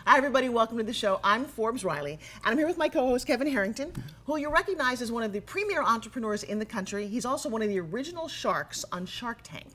Hi, everybody. Welcome to the show. I'm Forbes Riley, and I'm here with my co-host, Kevin Harrington, who you recognize as one of the premier entrepreneurs in the country. He's also one of the original sharks on Shark Tank.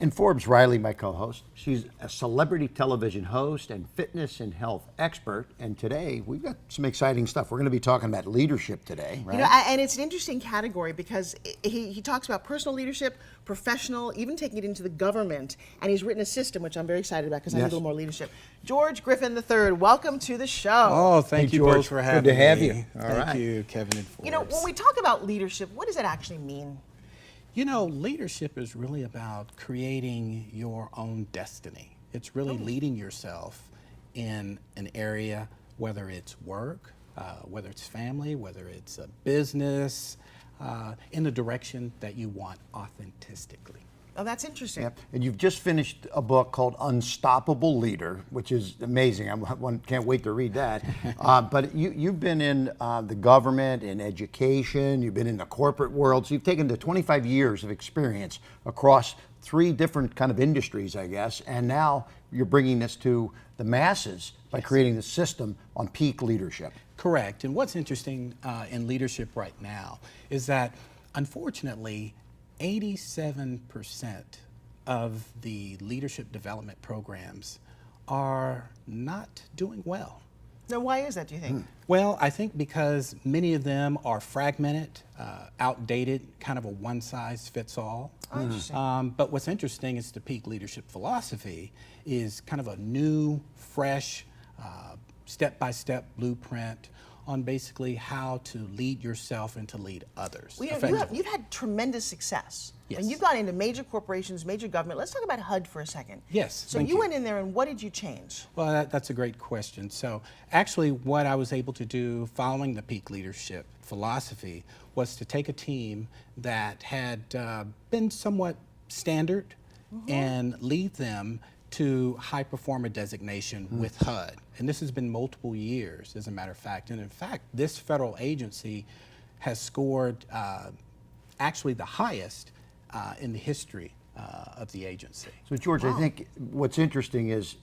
And Forbes Riley, my co-host. She's a celebrity television host and fitness and health expert. And today, we've got some exciting stuff. We're going to be talking about leadership today, right? You know, and it's an interesting category because he talks about personal leadership, professional, even taking it into the government. And he's written a system, which I'm very excited about because I need a little more leadership. George Griffin III, welcome to the show. Oh, thank you George. both for having me. Good to have you. Thank you, Kevin and Forbes. You know, when we talk about leadership, what does that actually mean? You know, leadership is really about creating your own destiny. It's really leading yourself in an area, whether it's work, whether it's family, whether it's a business, in the direction that you want authentically. Oh, that's interesting. Yep. And you've just finished a book called Unstoppable Leader, which is amazing. I can't wait to read that. But you've been in the government, in education, you've been in the corporate world, so you've taken the 25 years of experience across 3 different kind of industries, I guess, and now you're bringing this to the masses by creating the system on peak leadership. Correct. And what's interesting in leadership right now is that, unfortunately, 87% of the leadership development programs are not doing well. Now, why is that, do you think? Well, I think because many of them are fragmented, outdated, kind of a one-size-fits-all. Oh, interesting. But what's interesting is the peak leadership philosophy is kind of a new, fresh, step-by-step blueprint on basically how to lead yourself and to lead others. Well, you've had tremendous success. Yes. And you've gone into major corporations, major government. Let's talk about HUD for a second. Yes, So thank you you. went in there, and what did you change? Well, that's a great question. So actually what I was able to do following the peak leadership philosophy was to take a team that had been somewhat standard and lead them to high performer designation with HUD. And this has been multiple years, as a matter of fact. And in fact, this federal agency has scored actually the highest in the history of the agency. So George, I think what's interesting is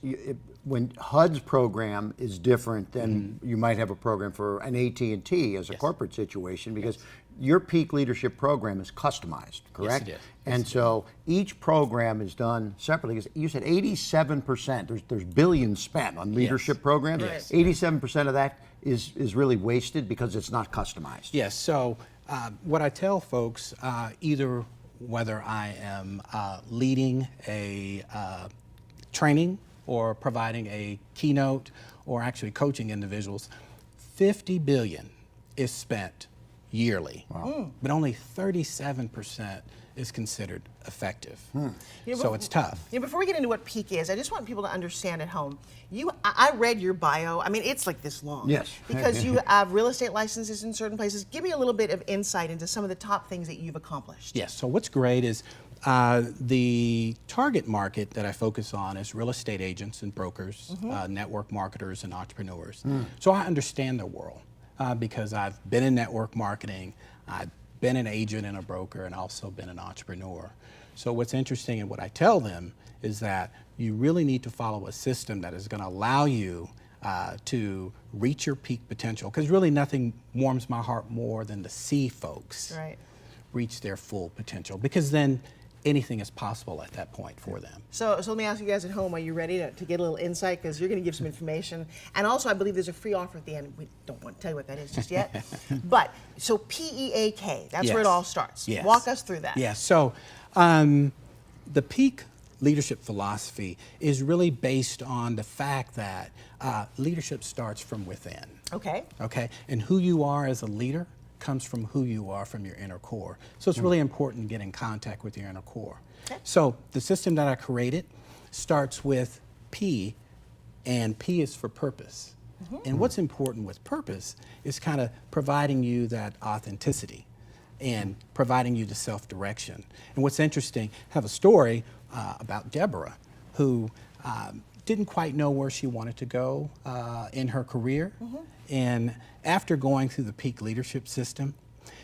when HUD's program is different than you might have a program for an AT&T as a corporate situation, because your peak leadership program is customized, correct? Yes, it is. And so each program is done separately. You said 87%, there's billions spent on leadership programs. Yes. 87% of that is really wasted because it's not customized. Yes, so what I tell folks, either whether I am leading a training or providing a keynote or actually coaching individuals, 50 billion is spent yearly, but only 37% is considered effective. So it's tough. You know, before we get into what peak is, I just want people to understand at home. I read your bio. I mean, it's like this long. Yes. Because you have real estate licenses in certain places. Give me a little bit of insight into some of the top things that you've accomplished. Yes, so what's great is the target market that I focus on is real estate agents and brokers, network marketers and entrepreneurs. So I understand their world because I've been in network marketing, I've been an agent and a broker, and also been an entrepreneur. So what's interesting and what I tell them is that you really need to follow a system that is going to allow you to reach your peak potential, because really nothing warms my heart more than to see folks reach their full potential, because then anything is possible at that point for them. So let me ask you guys at home, are you ready to get a little insight? Because you're going to give some information. And also, I believe there's a free offer at the end. We don't want to tell you what that is just yet. But, so PEAK, that's where it all starts. Yes. Walk us through that. Yes, so the peak leadership philosophy is really based on the fact that leadership starts from within. Okay. Okay, and who you are as a leader comes from who you are from your inner core. So it's really important to get in contact with your inner core. Okay. So the system that I created starts with P, and P is for purpose. And what's important with purpose is kind of providing you that authenticity and providing you the self-direction. And what's interesting, I have a story about Deborah, who didn't quite know where she wanted to go in her career. And after going through the peak leadership system,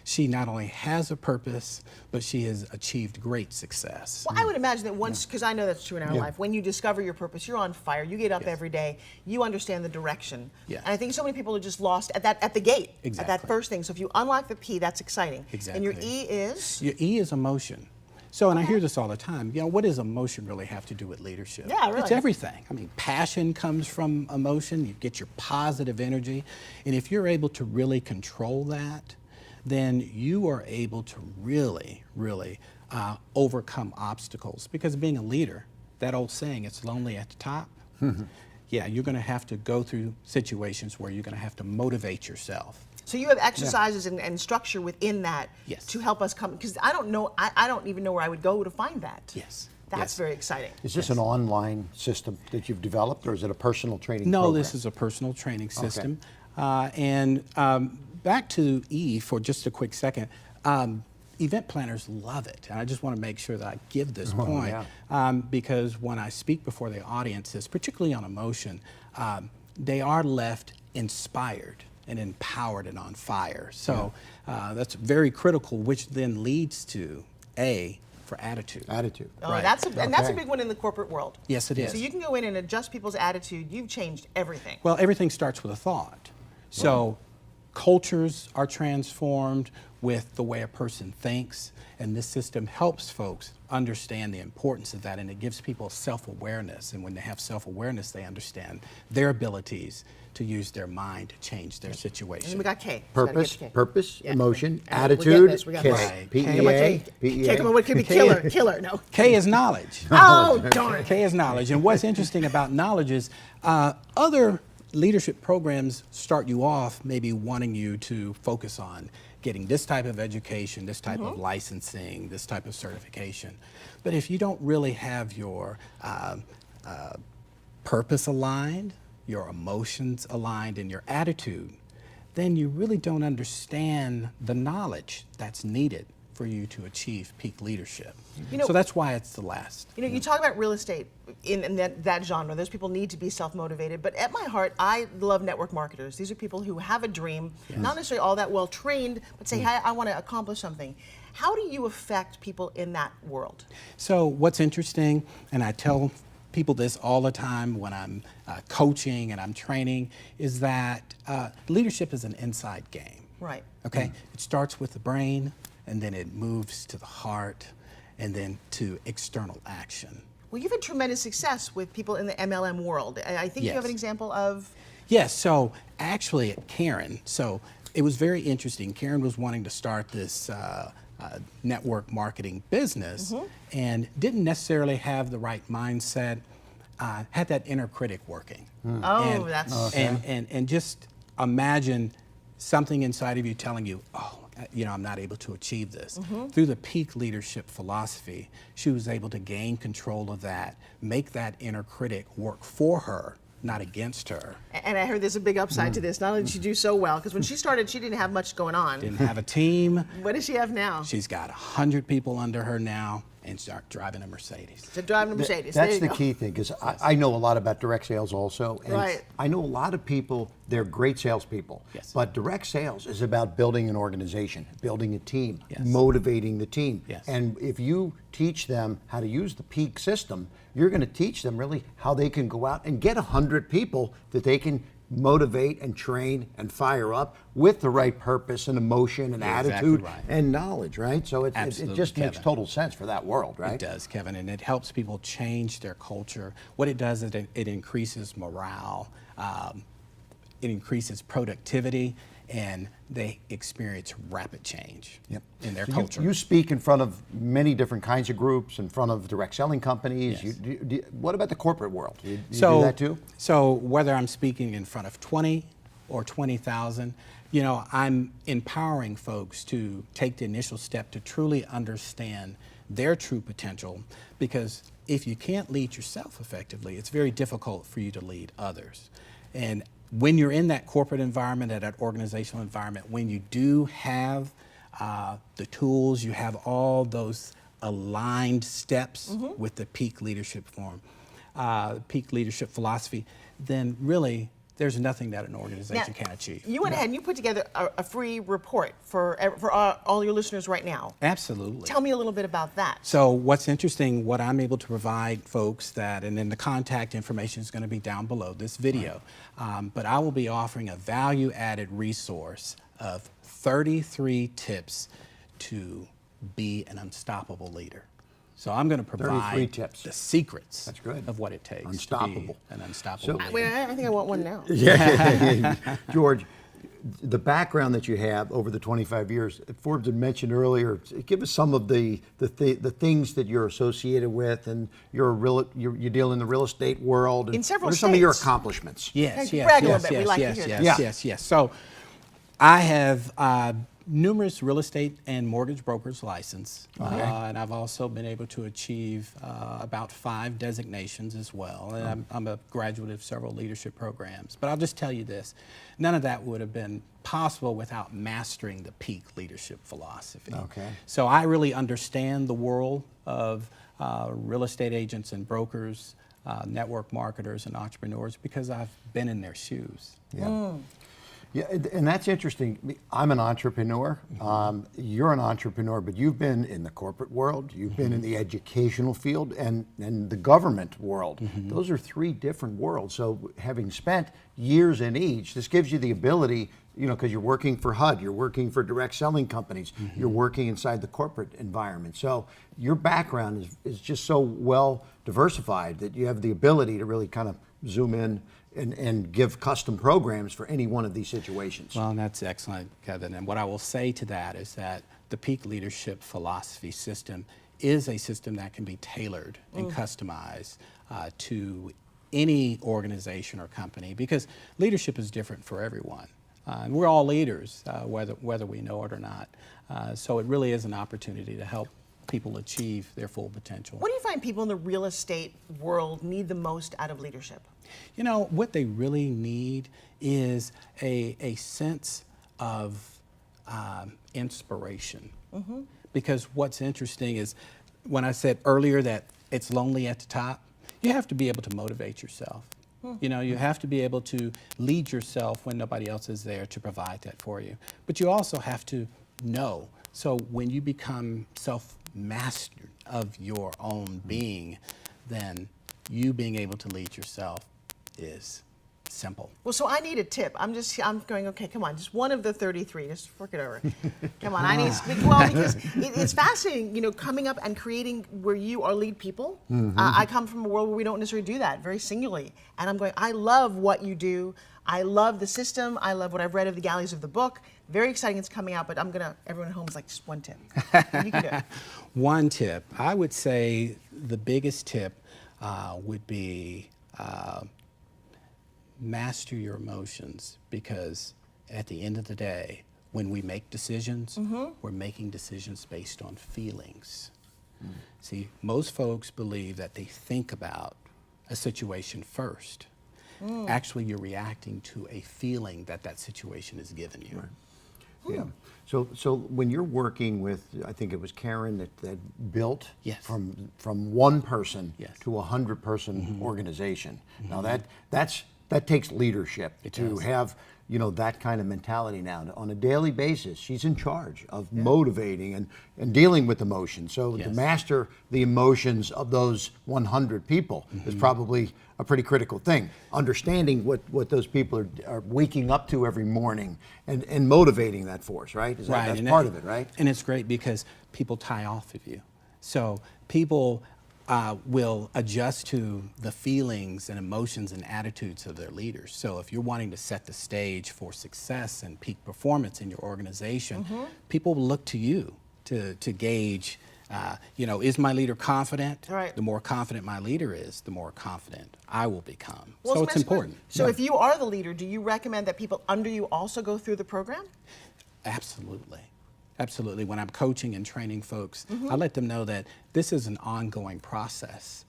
she not only has a purpose, but she has achieved great success. Well, I would imagine that once, because I know that's true in our life, when you discover your purpose, you're on fire. You get up every day. You understand the direction. Yeah. And I think so many people are just lost at the gate, at Exactly. that first thing. So if you unlock the P, that's exciting. Exactly. And your E is? Your E is emotion. So, and I hear this all the time, what does emotion really have to do with leadership? Yeah, really. It's everything. I mean, passion comes from emotion. You get your positive energy. And if you're able to really control that, then you are able to really, really overcome obstacles. Because being a leader, that old saying, it's lonely at the top. Yeah, you're going to have to go through situations where you're going to have to motivate yourself. So you have exercises and structure within that Yes. to help us come, because I don't know, I don't even know where I would go to find that. Yes. That's Yes. very exciting. Is this an online system that you've developed, or is it a personal training No, program? this is a personal training system. Back to E for just a quick second. Event planners love it, and I just want to make sure that I give this point because when I speak before the audiences, particularly on emotion, they are left inspired and empowered and on fire. So that's very critical, which then leads to A, for attitude. Attitude. Oh, Right. and that's a big one in the corporate world. Yes, it is. So you can go in and adjust people's attitude. You've changed everything. Well, everything starts with a thought. So cultures are transformed with the way a person thinks, and this system helps folks understand the importance of that, and it gives people self-awareness. And when they have self-awareness, they understand their abilities to use their mind to change their And situation. we got K. Just gotta Purpose, get to K. purpose, Yeah. emotion, We're getting attitude, this, we got K. this. Right. PEA, Come on, K. K, come on, what could be killer? Killer, no. K is knowledge. Oh, darn. K is knowledge. And what's interesting about knowledge is other leadership programs start you off maybe wanting you to focus on getting this type of education, this type of licensing, this type of certification. But if you don't really have your purpose aligned, your emotions aligned, and your attitude, then you really don't understand the knowledge that's needed for you to achieve peak leadership. You know- So that's why it's the last. You know, you talk about real estate in that genre. Those people need to be self-motivated. But at my heart, I love network marketers. These are people who have a dream, not necessarily all that well trained, but say, hey, I want to accomplish something. How do you affect people in that world? So what's interesting, and I tell people this all the time when I'm coaching and I'm training, is that leadership is an inside game. Right. Okay? It starts with the brain, and then it moves to the heart, and then to external action. Well, you've had tremendous success with people in the MLM world. I think you have Yes. an example of. Yes, so actually at Karen, so it was very interesting. Karen was wanting to start this network marketing business and didn't necessarily have the right mindset, had that inner critic working. Oh, that's. And just imagine something inside of you telling you, oh, I'm not able to achieve this. Through the peak leadership philosophy, she was able to gain control of that, make that inner critic work for her, not against her. And I heard there's a big upside to this. Not only did she do so well, because when she started, she didn't have much going on. Didn't have a team. What does she have now? She's got 100 people under her now and start driving a Mercedes. To drive a Mercedes. There That's you the go. key thing, because I know a lot about direct sales also. And Right. I know a lot of people, they're great salespeople. Yes. But direct sales is about building an organization, building a team, Yes. motivating the team. Yes. And if you teach them how to use the peak system, you're going to teach them really how they can go out and get 100 people that they can motivate and train and fire up with the right purpose and emotion and You're exactly attitude right. and knowledge, right? So it Absolutely, just makes Kevin. total sense for that world, right? It does, Kevin, and it helps people change their culture. What it does is it increases morale, it increases productivity, and they experience rapid change in their So culture. You speak in front of many different kinds of groups, in front of direct selling companies. Yes. What about the corporate world? You so, do that too? So whether I'm speaking in front of 20 or 20,000, I'm empowering folks to take the initial step to truly understand their true potential, because if you can't lead yourself effectively, it's very difficult for you to lead others. And when you're in that corporate environment, at that organizational environment, when you do have the tools, you have all those aligned steps with the peak leadership form, peak leadership philosophy, then really there's nothing that an organization can't achieve. You went ahead and you put together a free report for all your listeners right now. Absolutely. Tell me a little bit about that. So what's interesting, what I'm able to provide folks and then the contact information is going to be down below this video, but I will be offering a value-added resource of 33 tips to be an unstoppable leader. So I'm going to provide tips. the secrets That's good. of what it takes Unstoppable. to be an unstoppable leader. Wait, I think I want one now. Yeah. George, the background that you have over the 25 years, Forbes had mentioned earlier, give us some of the things that you're associated with, and you deal in the real estate world. And in several what are some of your states. accomplishments? Yes, Hey, yes, brag a yes, little bit. We yes, like to yes, hear yes, this. yes. So I have numerous real estate and mortgage brokers license, and I've also been able to achieve about 5 designations as well. And I'm a graduate of several leadership programs. But I'll just tell you this, none of that would have been possible without mastering the peak leadership philosophy. Okay. So I really understand the world of real estate agents and brokers, network marketers and entrepreneurs, because I've been in their shoes. Yeah. Yeah, and that's interesting. I'm an entrepreneur. You're an entrepreneur, but you've been in the corporate world, you've been in the educational field, and the government world. Those are 3 different worlds. So having spent years in each, this gives you the ability, because you're working for HUD, you're working for direct selling companies, you're working inside the corporate environment. So your background is just so well diversified that you have the ability to really kind of zoom in and give custom programs for any one of these situations. Well, that's excellent, Kevin. And what I will say to that is that the peak leadership philosophy system is a system that can be tailored and customized to any organization or company, because leadership is different for everyone. And we're all leaders, whether we know it or not. So it really is an opportunity to help people achieve their full potential. What do you find people in the real estate world need the most out of leadership? What they really need is a sense of inspiration. Because what's interesting is, when I said earlier that it's lonely at the top, you have to be able to motivate yourself. You have to be able to lead yourself when nobody else is there to provide that for you. But you also have to know. So when you become self-mastered of your own being, then you being able to lead yourself is simple. Well, so I need a tip. I'm going, okay, come on, just one of the 33, just fork it over. Come on, I need to speak well, because it's fascinating, coming up and creating where you are lead people. I come from a world where we don't necessarily do that, very singularly. And I'm going, I love what you do. I love the system. I love what I've read of the galleys of the book. Very exciting, it's coming out, but everyone at home is like, just one tip. You can do it. One tip, I would say the biggest tip would be master your emotions, because at the end of the day, when we make decisions, we're making decisions based on feelings. See, most folks believe that they think about a situation first. Actually, you're reacting to a feeling that situation has given you. Yeah. So when you're working with, I think it was Karen that built from one person to a 100-person organization. Now that takes leadership to have that kind of mentality. Now on a daily basis, she's in charge of motivating and dealing with emotions. So to master the emotions of those 100 people is probably a pretty critical thing. Understanding what those people are waking up to every morning and motivating that force, right? That's part of it, right? And it's great because people tie off of you. So people will adjust to the feelings and emotions and attitudes of their leaders. So if you're wanting to set the stage for success and peak performance in your organization, people will look to you to gauge, is my leader confident? Right. The more confident my leader is, the more confident I will become. Well, So it's important. So if you are the leader, do you recommend that people under you also go through the program? Absolutely. Absolutely. When I'm coaching and training folks, I let them know that this is an ongoing process.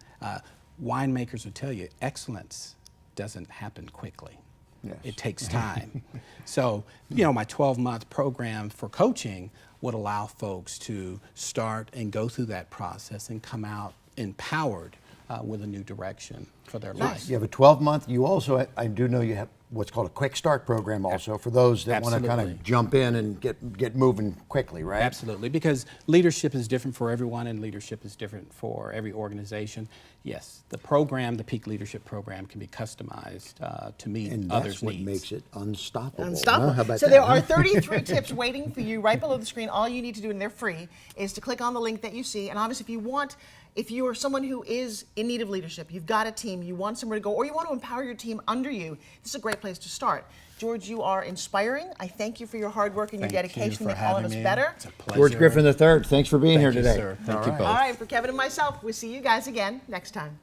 Winemakers will tell you, excellence doesn't happen quickly. Yes. It takes time. So, my 12-month program for coaching would allow folks to start and go through that process and come out empowered with a new direction for their life. You have a 12-month. You also, I do know you have what's called a quick start program also for those that want to kind Absolutely. of jump in and get moving quickly, right? Absolutely, because leadership is different for everyone and leadership is different for every organization. Yes, the program, the Peak Leadership Program, can be customized to meet And others' that's what needs. makes it unstoppable. Unstoppable. Huh? How about So that, there huh? are 33 tips waiting for you right below the screen. All you need to do, and they're free, is to click on the link that you see. And obviously, if you are someone who is in need of leadership, you've got a team, you want somewhere to go, or you want to empower your team under you, this is a great place to start. George, you are inspiring. I thank you for your hard work and your Thank you dedication for to all of having us me. better. It's a pleasure. George Griffin III, thanks for being here Thank you, today. sir. Thank All you right. both. All right, for Kevin and myself, we'll see you guys again next time.